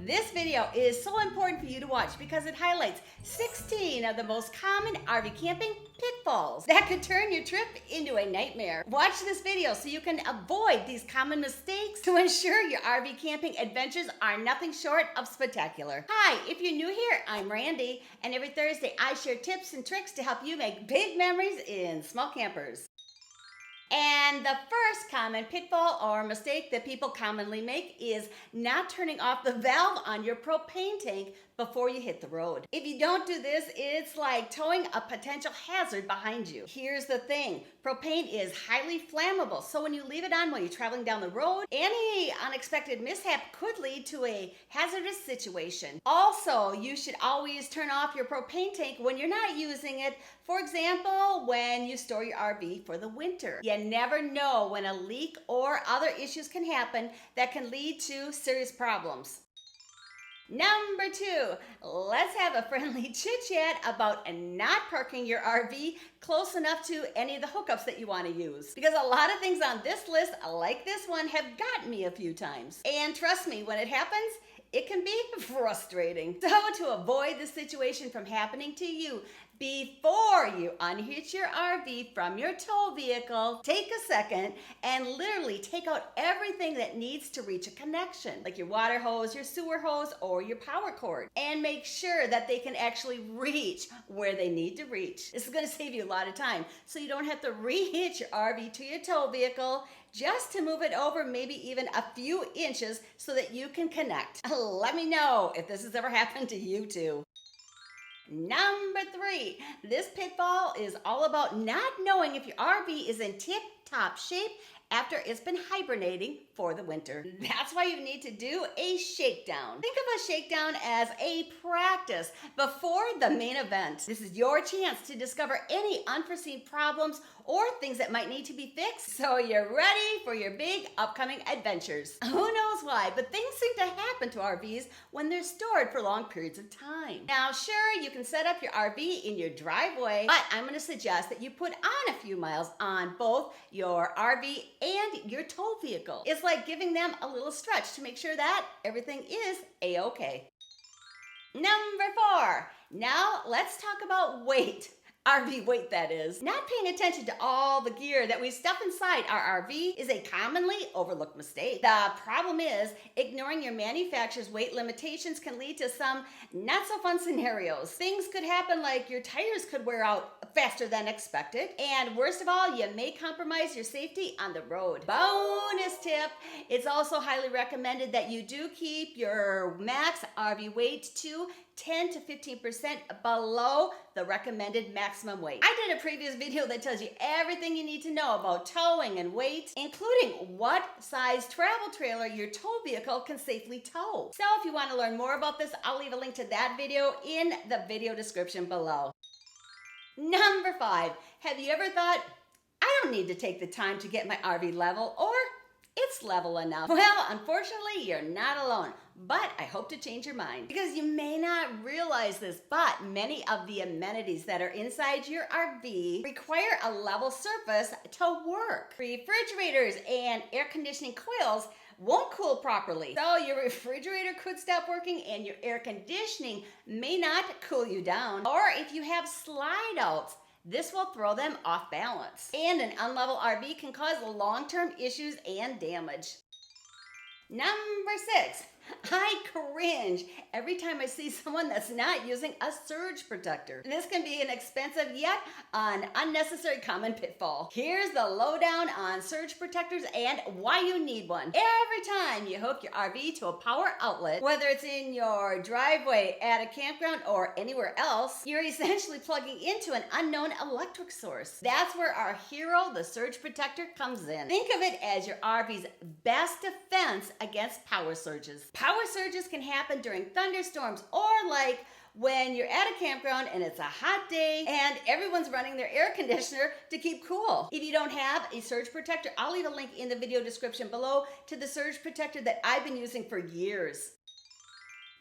This video is so important for you to watch because it highlights 16 of the most common RV camping pitfalls that could turn your trip into a nightmare. Watch this video so you can avoid these common mistakes to ensure your RV camping adventures are nothing short of spectacular. Hi, if you're new here, I'm Randy, and every Thursday I share tips and tricks to help you make big memories in small campers. And the first common pitfall or mistake that people commonly make is not turning off the valve on your propane tank before you hit the road. If you don't do this, it's like towing a potential hazard behind you. Here's the thing, propane is highly flammable, so when you leave it on while you're traveling down the road, any unexpected mishap could lead to a hazardous situation. Also, you should always turn off your propane tank when you're not using it. For example, when you store your RV for the winter. You never know when a leak or other issues can happen that can lead to serious problems. Number 2, let's have a friendly chit chat about not parking your RV close enough to any of the hookups that you want to use. Because a lot of things on this list, like this one, have gotten me a few times. And trust me, when it happens, it can be frustrating. So to avoid the situation from happening to you, before you unhitch your RV from your tow vehicle, take a second and literally take out everything that needs to reach a connection, like your water hose, your sewer hose, or your power cord, and make sure that they can actually reach where they need to reach. This is going to save you a lot of time, so you don't have to re-hitch your RV to your tow vehicle, just to move it over maybe even a few inches so that you can connect. Let me know if this has ever happened to you too. Number 3, this pitfall is all about not knowing if your RV is in tip-top shape after it's been hibernating for the winter. That's why you need to do a shakedown. Think of a shakedown as a practice before the main event. This is your chance to discover any unforeseen problems or things that might need to be fixed, so you're ready for your big upcoming adventures. Who knows why, but things seem to happen to RVs when they're stored for long periods of time. Now, sure, you can set up your RV in your driveway, but I'm going to suggest that you put on a few miles on both your RV and your tow vehicle. It's like giving them a little stretch to make sure that everything is a-okay. Number 4, now let's talk about weight. RV weight, that is. Not paying attention to all the gear that we stuff inside our RV is a commonly overlooked mistake. The problem is, ignoring your manufacturer's weight limitations can lead to some not so fun scenarios. Things could happen like your tires could wear out faster than expected, and worst of all, you may compromise your safety on the road. Bonus tip, it's also highly recommended that you do keep your max RV weight to 10 to 15% below the recommended maximum weight. I did a previous video that tells you everything you need to know about towing and weight, including what size travel trailer your tow vehicle can safely tow. So if you want to learn more about this, I'll leave a link to that video in the video description below. Number 5, have you ever thought, I don't need to take the time to get my RV level, or it's level enough? Well, unfortunately, you're not alone, but I hope to change your mind. Because you may not realize this, but many of the amenities that are inside your RV require a level surface to work. Refrigerators and air conditioning coils won't cool properly, so your refrigerator could stop working and your air conditioning may not cool you down. Or if you have slide outs, this will throw them off balance. And an unlevel RV can cause long-term issues and damage. Number 6, I cringe every time I see someone that's not using a surge protector. This can be an expensive yet an unnecessary common pitfall. Here's the lowdown on surge protectors and why you need one. Every time you hook your RV to a power outlet, whether it's in your driveway, at a campground, or anywhere else, you're essentially plugging into an unknown electric source. That's where our hero, the surge protector, comes in. Think of it as your RV's best defense against power surges. Power surges can happen during thunderstorms or like when you're at a campground and it's a hot day and everyone's running their air conditioner to keep cool. If you don't have a surge protector, I'll leave a link in the video description below to the surge protector that I've been using for years.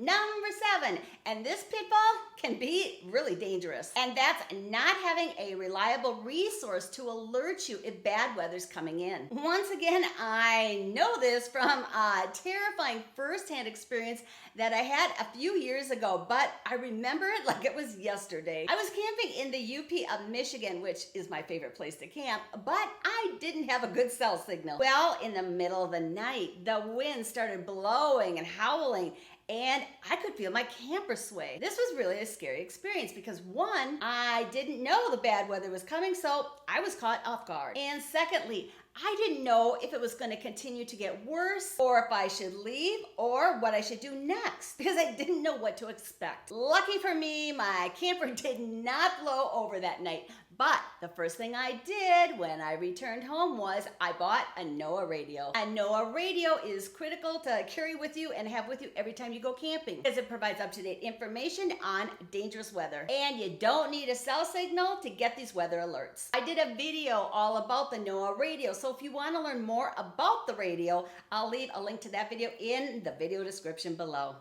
Number 7, and this pitfall can be really dangerous, and that's not having a reliable resource to alert you if bad weather's coming in. Once again, I know this from a terrifying firsthand experience that I had a few years ago, but I remember it like it was yesterday. I was camping in the UP of Michigan, which is my favorite place to camp, but I didn't have a good cell signal. Well, in the middle of the night, the wind started blowing and howling, and I could feel my camper sway. This was really a scary experience because one, I didn't know the bad weather was coming, so I was caught off guard. And secondly, I didn't know if it was going to continue to get worse, or if I should leave, or what I should do next, because I didn't know what to expect. Lucky for me, my camper did not blow over that night. But the first thing I did when I returned home was I bought a NOAA radio. A NOAA radio is critical to carry with you and have with you every time you go camping, because it provides up-to-date information on dangerous weather. And you don't need a cell signal to get these weather alerts. I did a video all about the NOAA radio, so if you want to learn more about the radio, I'll leave a link to that video in the video description below.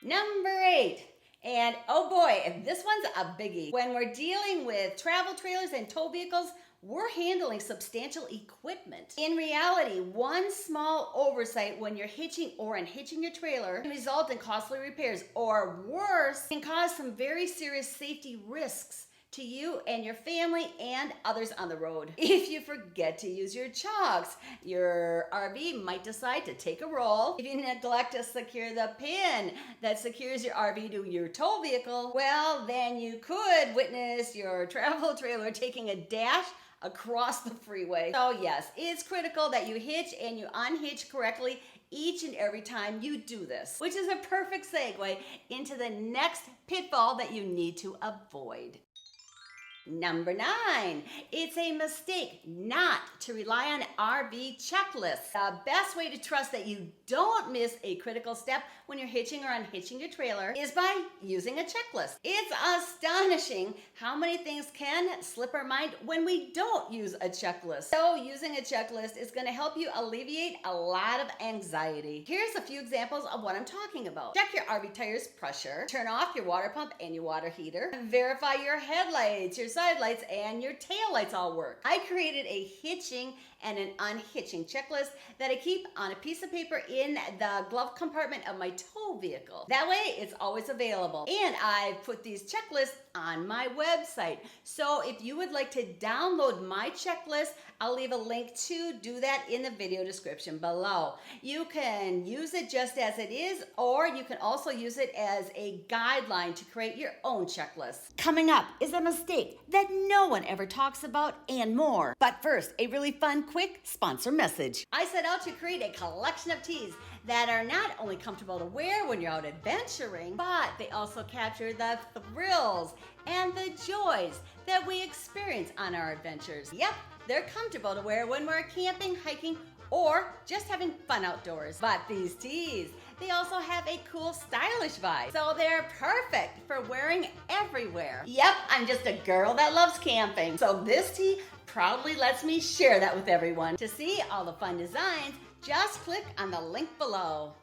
Number 8. And oh boy, this one's a biggie. When we're dealing with travel trailers and tow vehicles, we're handling substantial equipment. In reality, one small oversight when you're hitching or unhitching your trailer can result in costly repairs, or worse, can cause some very serious safety risks to you and your family and others on the road. If you forget to use your chocks, your RV might decide to take a roll. If you neglect to secure the pin that secures your RV to your tow vehicle, well, then you could witness your travel trailer taking a dash across the freeway. So yes, it's critical that you hitch and you unhitch correctly each and every time you do this, which is a perfect segue into the next pitfall that you need to avoid. Number 9, it's a mistake not to rely on RV checklists. The best way to trust that you don't miss a critical step when you're hitching or unhitching your trailer is by using a checklist. It's astonishing how many things can slip our mind when we don't use a checklist. So using a checklist is going to help you alleviate a lot of anxiety. Here's a few examples of what I'm talking about. Check your RV tires pressure, turn off your water pump and your water heater, verify your headlights, your side lights, and your tail lights all work. I created a hitching and an unhitching checklist that I keep on a piece of paper in the glove compartment of my tow vehicle. That way it's always available. And I put these checklists on my website. So if you would like to download my checklist, I'll leave a link to do that in the video description below. You can use it just as it is, or you can also use it as a guideline to create your own checklist. Coming up is a mistake that no one ever talks about and more. But first, a really fun, quick sponsor message. I set out to create a collection of tees that are not only comfortable to wear when you're out adventuring, but they also capture the thrills and the joys that we experience on our adventures. Yep, they're comfortable to wear when we're camping, hiking, or just having fun outdoors. But these tees, they also have a cool, stylish vibe, so they're perfect for wearing everywhere. Yep, I'm just a girl that loves camping, so this tee proudly lets me share that with everyone. To see all the fun designs, just click on the link below.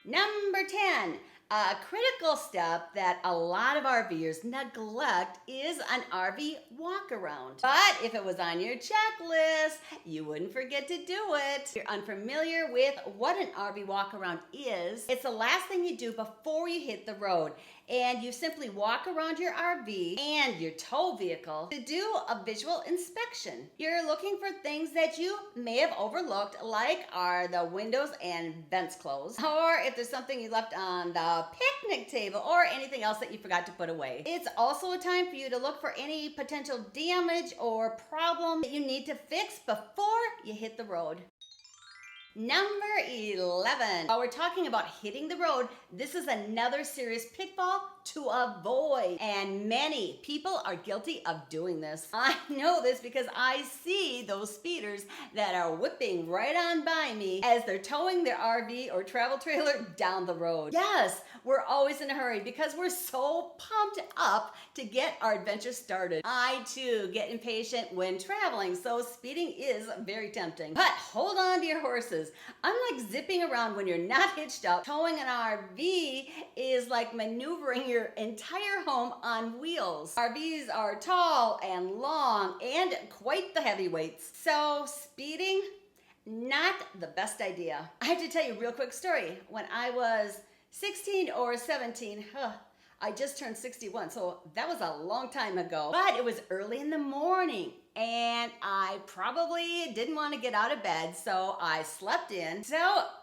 Number 10. A critical step that a lot of RVers neglect is an RV walk around. But if it was on your checklist, you wouldn't forget to do it. If you're unfamiliar with what an RV walk around is, it's the last thing you do before you hit the road. And you simply walk around your RV and your tow vehicle to do a visual inspection. You're looking for things that you may have overlooked, like are the windows and vents closed, or if there's something you left on the picnic table, or anything else that you forgot to put away. It's also a time for you to look for any potential damage or problem that you need to fix before you hit the road. Number 11. While we're talking about hitting the road, this is another serious pitfall to avoid. And many people are guilty of doing this. I know this because I see those speeders that are whipping right on by me as they're towing their RV or travel trailer down the road. Yes, we're always in a hurry because we're so pumped up to get our adventure started. I too get impatient when traveling, so speeding is very tempting. But hold on to your horses. races. Unlike zipping around when you're not hitched up, towing an RV is like maneuvering your entire home on wheels. RVs are tall and long and quite the heavyweights. So speeding, not the best idea. I have to tell you a real quick story. When I was 16 or 17, I just turned 61, so that was a long time ago. But it was early in the morning, and I probably didn't want to get out of bed, so I slept in. So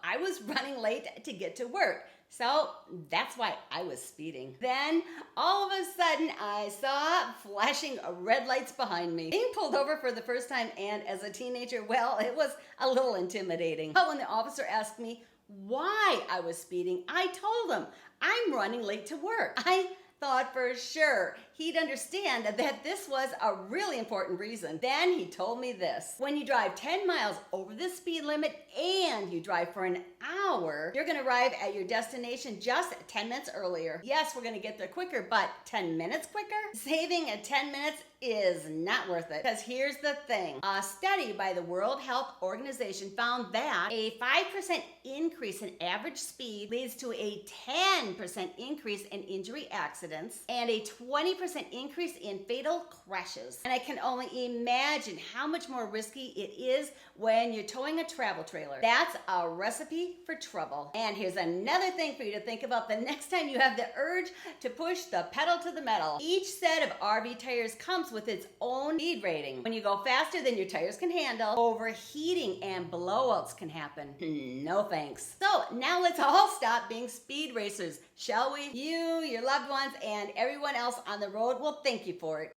I was running late to get to work. So that's why I was speeding. Then all of a sudden I saw flashing red lights behind me. Being pulled over for the first time and as a teenager, well, it was a little intimidating. But when the officer asked me why I was speeding, I told him I'm running late to work. I thought for sure he'd understand that this was a really important reason. Then he told me this: when you drive 10 miles over the speed limit and you drive for an hour, you're gonna arrive at your destination just 10 minutes earlier. Yes, we're gonna get there quicker, but 10 minutes quicker? Saving 10 minutes is not worth it. Because here's the thing. A study by the World Health Organization found that a 5% increase in average speed leads to a 10% increase in injury accidents and a 20% increase in fatal crashes. And I can only imagine how much more risky it is when you're towing a travel trailer. That's a recipe for trouble. And here's another thing for you to think about the next time you have the urge to push the pedal to the metal. Each set of RV tires comes with its own speed rating. When you go faster than your tires can handle, overheating and blowouts can happen. No thanks. So now let's all stop being speed racers, shall we? You, your loved ones, and everyone else on the road will thank you for it.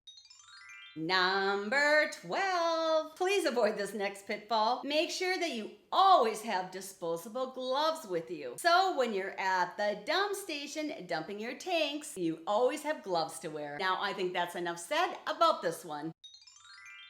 Number 12. Please avoid this next pitfall. Make sure that you always have disposable gloves with you. So when you're at the dump station dumping your tanks, you always have gloves to wear. Now I think that's enough said about this one.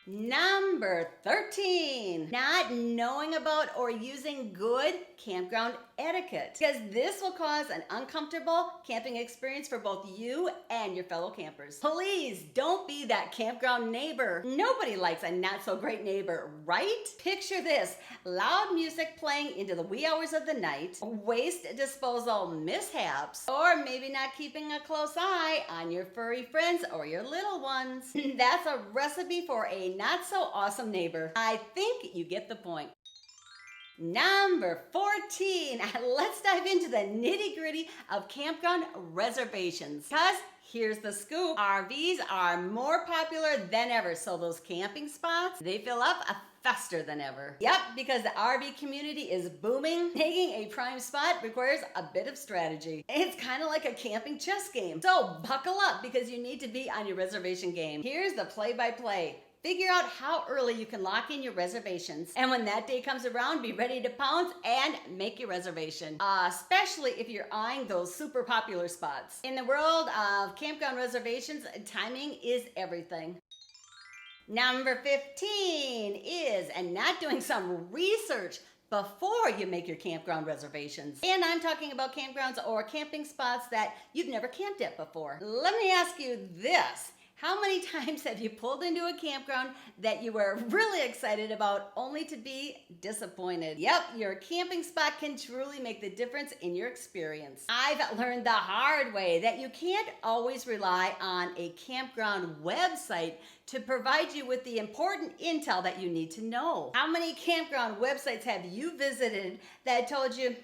Number 13, not knowing about or using good campground etiquette, because this will cause an uncomfortable camping experience for both you and your fellow campers. Please don't be that campground neighbor. Nobody likes a not so great neighbor, right? Picture this: loud music playing into the wee hours of the night, waste disposal mishaps, or maybe not keeping a close eye on your furry friends or your little ones. That's a recipe for a not so awesome neighbor. I think you get the point. Number 14, let's dive into the nitty-gritty of campground reservations. Because here's the scoop: RVs are more popular than ever, so those camping spots, they fill up faster than ever. Yep, because the RV community is booming. Taking a prime spot requires a bit of strategy. It's kind of like a camping chess game. So buckle up, because you need to be on your reservation game. Here's the play-by-play. Figure out how early you can lock in your reservations, and when that day comes around, be ready to pounce and make your reservation, especially if you're eyeing those super popular spots. In the world of campground reservations, timing is everything. Number 15 is not doing some research before you make your campground reservations. And I'm talking about campgrounds or camping spots that you've never camped at before. Let me ask you this: how many times have you pulled into a campground that you were really excited about only to be disappointed? Yep, your camping spot can truly make the difference in your experience. I've learned the hard way that you can't always rely on a campground website to provide you with the important intel that you need to know. How many campground websites have you visited that told you,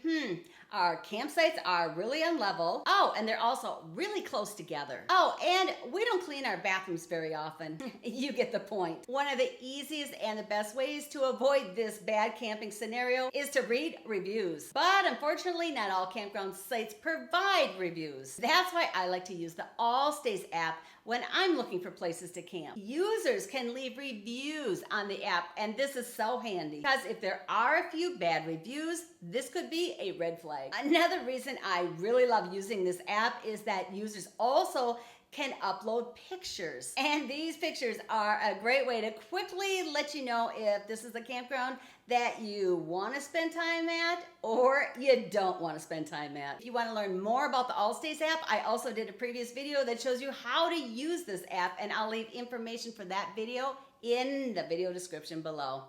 our campsites are really unlevel. Oh, and they're also really close together. Oh, and we don't clean our bathrooms very often. You get the point. One of the easiest and the best ways to avoid this bad camping scenario is to read reviews. But unfortunately, not all campground sites provide reviews. That's why I like to use the Allstays app when I'm looking for places to camp. Users can leave reviews on the app, and this is so handy, because if there are a few bad reviews, this could be a red flag. Another reason I really love using this app is that users also can upload pictures. And these pictures are a great way to quickly let you know if this is a campground that you want to spend time at or you don't want to spend time at. If you want to learn more about the Allstays app, I also did a previous video that shows you how to use this app, and I'll leave information for that video in the video description below.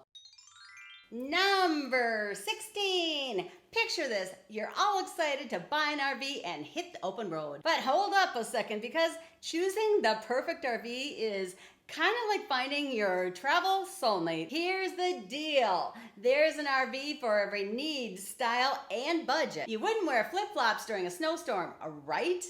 Number 16. Picture this. You're all excited to buy an RV and hit the open road. But hold up a second, because choosing the perfect RV is kind of like finding your travel soulmate. Here's the deal. There's an RV for every need, style, and budget. You wouldn't wear flip-flops during a snowstorm, right?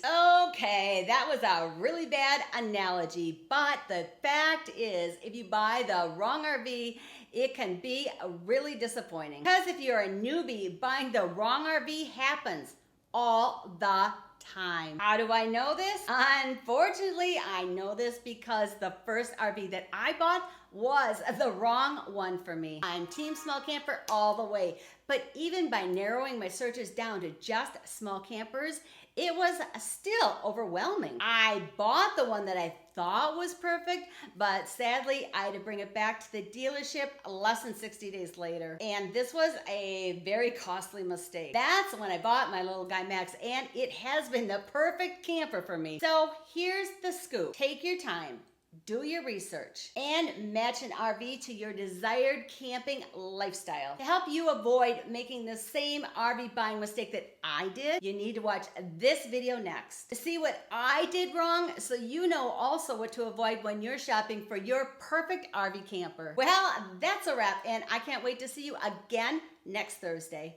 Okay, that was a really bad analogy, but the fact is, if you buy the wrong RV, it can be really disappointing. Because if you're a newbie, buying the wrong RV happens all the time. How do I know this? Unfortunately, I know this because the first RV that I bought was the wrong one for me. I'm team small camper all the way, but even by narrowing my searches down to just small campers, it was still overwhelming. I bought the one that I thought was perfect, but sadly I had to bring it back to the dealership less than 60 days later. And this was a very costly mistake. That's when I bought my little guy Max, and it has been the perfect camper for me. So here's the scoop. Take your time. Do your research and match an RV to your desired camping lifestyle. To help you avoid making the same RV buying mistake that I did, you need to watch this video next to see what I did wrong, so you know also what to avoid when you're shopping for your perfect RV camper. Well, that's a wrap, and I can't wait to see you again next Thursday.